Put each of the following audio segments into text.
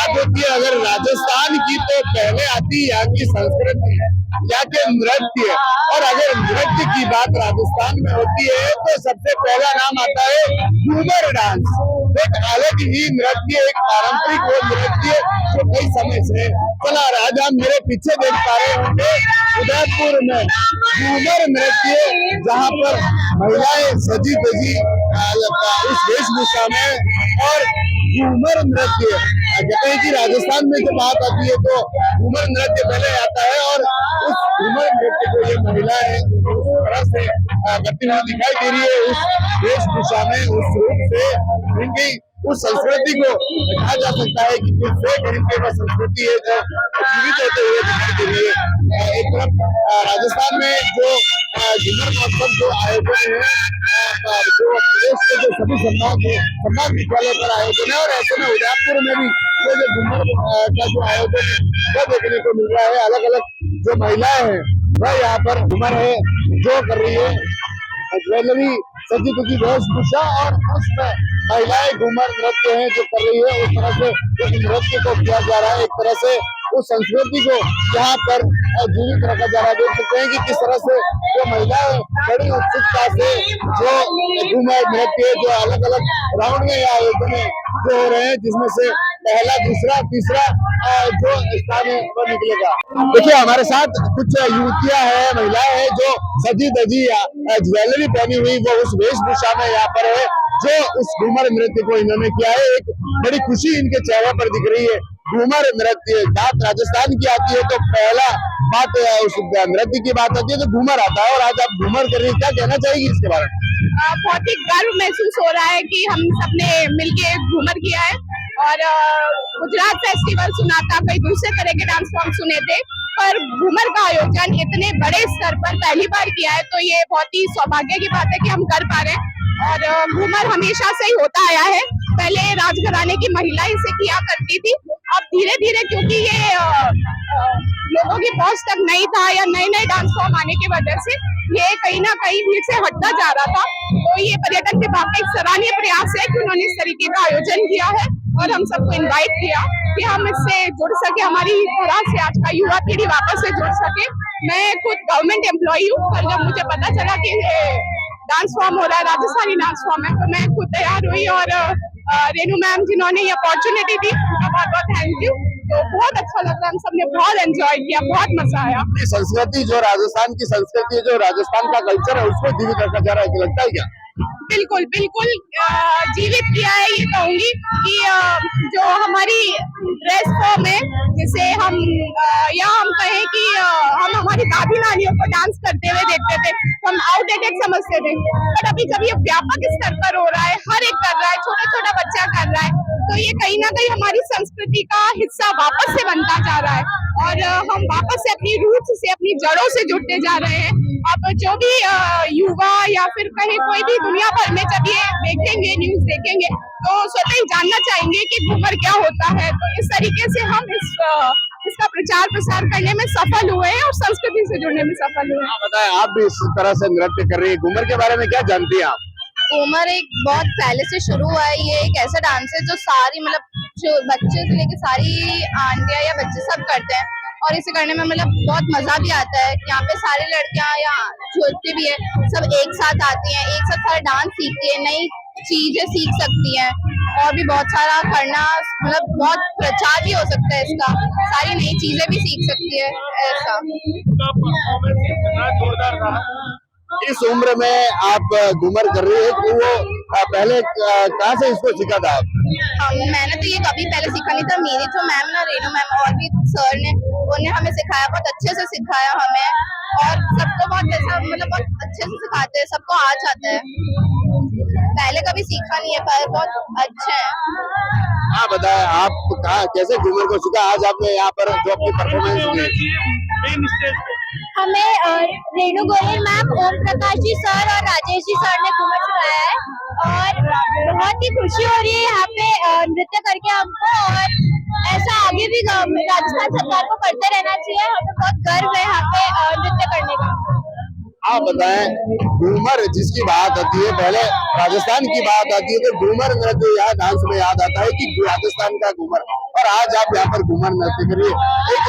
बात होती है अगर राजस्थान की तो पहले आती है यहाँ की संस्कृति, यहाँ के नृत्य। और अगर नृत्य की बात राजस्थान में होती है तो सबसे पहला नाम आता है घूमर डांस। एक अलग ही नृत्य, एक पारंपरिक वो नृत्य जो कई समय से चला रहा है। हम मेरे पीछे देख पा रहे होंगे उदयपुर में घूमर नृत्य, जहाँ पर महिलाएं सजी धजी उस वेशभूषा में और घूमर नृत्य। कहते हैं कि राजस्थान में जब बात आती है तो घूमर नृत्य पहले आता है और उस घूमर नृत्य को ये महिलाएं उस तरह से करती हुई दिखाई दे रही है, उस वेशभूषा में, उस रूप से इनकी उस संस्कृति को कहा जा सकता है कि इनके वो संस्कृति है जो जीवित होते हुए दिखाई दे रही है। एक तरफ राजस्थान में जो घूमर महोत्सव जो आयोजन है जो प्रदेश के जो सभी सम्मान विद्यालय पर आयोजन है, और ऐसे में उदयपुर में भी ये जो घूमर का जो आयोजन है वो देखने को मिल रहा है। अलग अलग जो महिलाएं हैं वह यहाँ पर घूमर है जो कर रही है, ज्वेलरी सजी धजी वेशभूषा और उसमें महिलाएं घूमर नृत्य है जो कर रही है। उस तरह से उस नृत्य को किया जा रहा है, एक तरह से उस संस्कृति को यहाँ पर जीवित रखा जा रहा है। देख सकते हैं कि किस तरह से जो महिलाएं बड़ी उत्सुकता से जो घूमर नृत्य जो अलग अलग राउंड में आयोजन जो हो रहे हैं, जिसमें से पहला, दूसरा, तीसरा जो स्थान है वो निकलेगा। देखिए हमारे साथ कुछ युवतियां हैं, महिलाएं हैं जो सजी धजी ज्वेलरी पहनी हुई वो उस वेशभूषा में यहाँ पर है जो उस घूमर नृत्य को इन्होंने किया है। एक बड़ी खुशी इनके चेहरे पर दिख रही है। घूमर नृत्य बात राजस्थान की आती है तो पहला बात उस नृत्य की बात आती है तो घूमर आता है, और आज आप घूमर कर रही है, क्या कहना चाहेगी इसके बारे में? बहुत ही गर्व महसूस हो रहा है कि हम सबने मिलके घूमर किया है, और गुजरात फेस्टिवल सुना था, कई दूसरे तरह के डांस फॉर्म सुने थे, पर घूमर का आयोजन इतने बड़े स्तर पर पहली बार किया है तो ये बहुत ही सौभाग्य की बात है कि हम कर पा रहे हैं। और घूमर हमेशा से ही होता आया है, पहले राजघराने की महिला इसे किया करती थी, अब धीरे धीरे क्योंकि ये लोगों की पहुंच तक नहीं था या नए नए डांस फॉर्म आने की वजह से ये कहीं ना कहीं भीड़ से हटता जा रहा था। तो ये पर्यटन विभाग का एक सराहनीय प्रयास है कि उन्होंने इस तरीके का आयोजन किया है और हम सबको इनवाइट किया कि हम इससे जुड़ सके, हमारी तरह से आज का युवा पीढ़ी वापस से जुड़ सके। मैं खुद गवर्नमेंट एम्प्लॉई हूँ, पर जब मुझे पता चला कि डांस फॉर्म हो रहा है, राजस्थानी डांस फॉर्म है, तो मैं खुद तैयार हुई। और रेनू मैम जिन्होंने ये अपॉर्चुनिटी दी उनका बहुत बहुत थैंक यू। तो बहुत अच्छा लग रहा है, हम सबने बहुत एंजॉय किया, बहुत मजा आया। संस्कृति जो राजस्थान की संस्कृति, जो राजस्थान का कल्चर है उसको जीवित रखा जा रहा है, लगता है क्या? बिल्कुल बिल्कुल जीवित किया है। ये कहूंगी कि जो हमारी ड्रेस फॉर्म है, जिसे हम या हम कहें कि हम हमारी दादी नानियों को डांस करते हुए देखते थे, हम आउटडेटेड समझते थे, बट अभी जब ये व्यापक स्तर पर हो रहा है, हर एक कर रहा है, छोटा छोटा बच्चा कर रहा है, तो ये कहीं ना कहीं हमारी संस्कृति का हिस्सा वापस से बनता जा रहा है और हम वापस से अपनी रूट्स से, अपनी जड़ों से जुड़ते जा रहे हैं। अब जो भी युवा या फिर कहीं कोई भी दुनिया भर में जब ये देखेंगे, न्यूज देखेंगे, तो स्वतः ही जानना चाहेंगे कि घूमर क्या होता है। तो इस तरीके से हम इसका प्रचार प्रसार करने में सफल हुए हैं और संस्कृति से जुड़ने में सफल हुए हैं। बताएं, आप भी इस तरह से नृत्य कर रही है, घूमर के बारे में क्या जानती हैं आप? घूमर एक बहुत पहले से शुरू हुआ है। ये एक ऐसा डांस है जो सारी मतलब जो बच्चे से लेके सारी आंटियां या बच्चे सब करते हैं, और इसे करने में मतलब बहुत मजा भी आता है। यहाँ पे सारी लड़कियां या छोटे भी है, सब एक साथ आती हैं, एक साथ सारा डांस सीखती है, नई चीजें सीख सकती हैं, और भी बहुत सारा करना, मतलब बहुत प्रचार भी हो सकता है इसका, सारी नई चीजें भी सीख सकती है ऐसा। इस उम्र में आप घूमर कर रही है, तो वो पहले कहाँ से इसको सीखा था आप? मैंने तो ये कभी पहले सीखा नहीं था। मेरी जो मैम ना, रेनू मैम और भी सर ने, उन्होंने हमें सिखाया, बहुत अच्छे से सिखाया हमें, और सबको बहुत ऐसा मतलब बहुत अच्छे से सिखाते हैं, सबको आ जाता है। पहले कभी सीखा नहीं है, पर बहुत अच्छा है। हाँ बताएं, आप कहाँ कैसे घूमर को सीखा? आज आपने यहाँ पर जो अपनी परफॉर्मेंस दी हमें रेणु गोयल मैम, ओम प्रकाश जी सर और राजेश जी सर ने घूमर सिखाया है, और बहुत ही खुशी हो रही है यहाँ पे नृत्य करके हमको, और ऐसा आगे भी राजस्थान सरकार को करते रहना चाहिए। हमें बहुत गर्व है यहाँ पे नृत्य करने का। आप बताएं, घूमर जिसकी बात आती है, पहले राजस्थान की बात आती है तो घूमर नृत्य या डांस में याद आता है कि राजस्थान का घूमर, और आज आप यहाँ पर घूमर नृत्य करिए। एक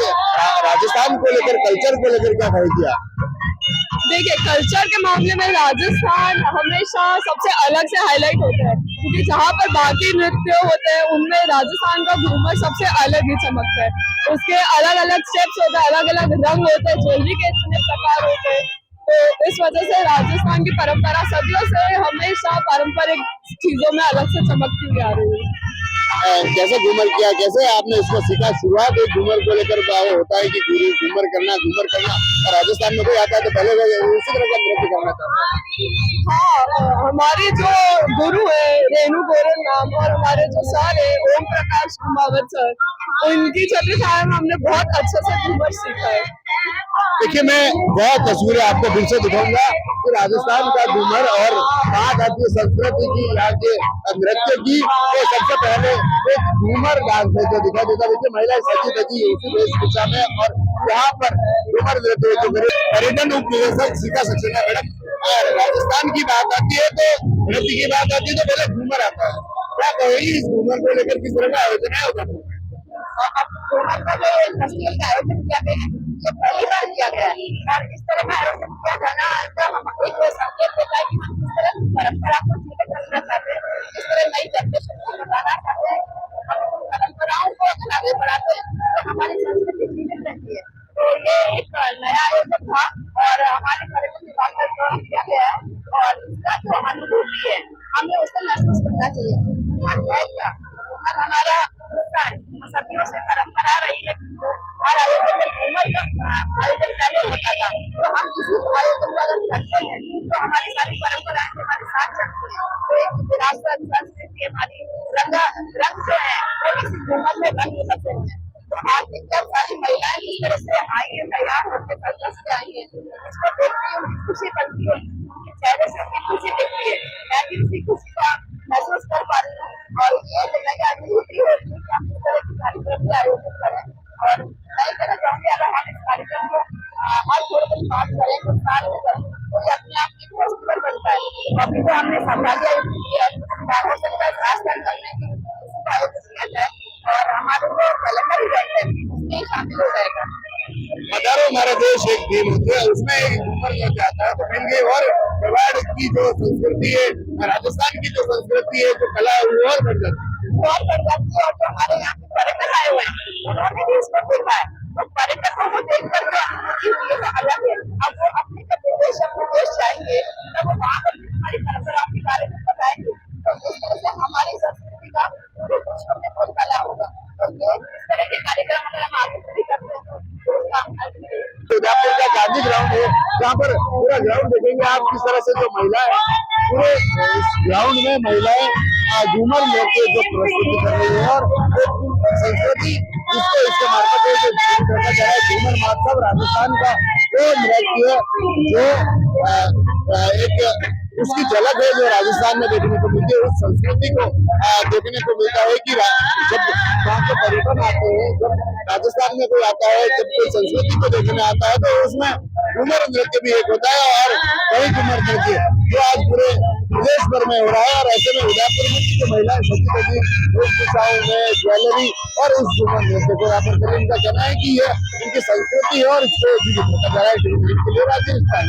राजस्थान को लेकर, कल्चर को लेकर क्या कहेगी आप? देखिए, कल्चर के मामले में राजस्थान हमेशा सबसे अलग से हाईलाइट होता है, क्योंकि जहाँ पर बाकी नृत्य होते हैं उनमें राजस्थान का घूमर सबसे अलग ही चमकता है। उसके अलग अलग स्टेप्स होते हैं, अलग अलग रंग होते हैं, ज्वेलरी के इतने प्रकार होते हैं। तो इस वजह से राजस्थान की परंपरा सदियों से हमेशा पारंपरिक चीजों में अलग से चमकती हुई आ रही है। कैसे घूमर किया, कैसे आपने इसको सीखा? शुरुआत एक घूमर को लेकर होता है कि घूमर करना, और राजस्थान में कोई आता है तो पहले उसी तरह का नृत्य करना चाहता है। हाँ, हमारे जो गुरु है रेणु गोरन नाम, और हमारे जो सर है ओम प्रकाश कुमावत सर, उनकी छत्रछाया में हमने बहुत अच्छे से घूमर सीखा है। देखिए, मैं बहुत तस्वीरें आपको फिर से दिखाऊंगा कि राजस्थान का घूमर और बात आती है संस्कृति की, यहाँ के नृत्य की, तो सबसे पहले एक घूमर डांस है जो दिखाई देता है। देखिए, महिलाएं सजी धजी उसी वेशभूषा में, और यहाँ पर घूमर नृत्य जो पर्यटन उप निदेशक सीखा सक्सेना मैडम, राजस्थान की बात आती है तो नृत्य की बात आती है तो पहले घूमर आता है। क्या कहेगी इस घूमर को लेकर, किस तरह का आयोजन है उधर? घूमर का जो फेस्टिवल का आयोजन किया गया है, ये पहली बार किया गया है, और इस तरह का आयोजन किया जाना तो हम एक संकेत देता है कि हम किस तरह की परंपरा को जीवित रखना चाहते हैं, किस तरह नई जनरेशन को बताना चाहते हैं, हम उन परंपराओं को आगे बढ़ाते हैं तो हमारी संस्कृति जीवित रहती है। तो ये एक नया आयोजन था और हमारे पर्यटन विभाग का द्वारा किया गया है, और इसका जो अनुभूति है हमें उसे महसूस करना चाहिए। और हमारा सदियों से परंपरा रही है, हर आयोजन में घूमर का आयोजन पहले होता था, तो हम किसी आयोजन को अगर करते हैं तो हमारी सारी परंपराएं हमारे साथ चलती है। तो एक विरासत संस्कृति हमारी रंग जो है वो किसी घूमर में रंग सकते हैं। तो आज जब सारी महिलाएं इस तरह से आई है, तैयार होकर कलकत्ता से आई है, इसको देखती है उनकी खुशी बनती है, उनके चेहरे से उनकी खुशी दिखती है। मैं भी उसी खुशी का महसूस कर पा रही हूँ, और ये नई अनुभूति होती है कि हम इस तरह की कार्यक्रम के आयोजन करें। और मैं कहना चाहूँगी, अगर हम इस कार्यक्रम को हर थोड़े दिन बात करें तो साल में करें तो ये अपने आप में फेस्टिवल बनता है। अभी तो हमने संभालिया किया है, हो सकता है राजस्थान करने की आयोजन किया जाए, और हमारे जो कैलेंडर इवेंट है उसमें शामिल हो जाएगा। हजारों हमारा देश एक टीम होती है, उसमें एक घूमर लग जाता है तो मिल गई। और मेवाड़ की जो संस्कृति है, राजस्थान की जो संस्कृति है, जो कला है, वो और बढ़ जाती है, और बढ़ जाती है। और जो हमारे यहाँ के पर्यटक आए हुए हैं उन्होंने भी इसको देखा है, तो पर्यटकों को देखकर जो अनुभूति हुई है वो अलग है। अब वो अपने अपने देश जाएंगे तब वो वहाँ पर हमारी परंपराओं के बारे में बताएंगे, तो इस तरह से हमारी संस्कृति का पूरे विश्व में बहुत फैला होगा। तो ये इस तरह के कार्यक्रम अगर हम आगे भी करते हैं तो उदयपुर का गांधी ग्राउंड है, जहाँ पर पूरा ग्राउंड देखेंगे आप किस तरह से जो महिलाएं, पूरे इस ग्राउंड में महिलाएं घूमर नृत्य जो प्रस्तुति कर रही है, और संस्कृति जिसको इसके मार्फत जो करना चाह रहा है घूमर महोत्सव, राजस्थान का वो नृत्य जो एक उसकी झलक है जो राजस्थान में देखने को मिलती है। उस संस्कृति को देखने को मिलता है कि जब वहाँ के पर्यटन आते हैं, जब राजस्थान में कोई आता है, जब कोई संस्कृति को देखने आता है तो उसमें घूमर नृत्य भी एक होता है। और वही घूमर नृत्य जो आज पूरे प्रदेश भर में हो रहा है, और ऐसे में उदयपुर में जो महिलाएं सजी धजी वेशभूषाओं में ज्वेलरी और उस घूमर नृत्य को यहाँ पर करें, इनका कहना है कि ये इनकी संस्कृति है और इसको भी दिखाया जा रहा है। राजस्थान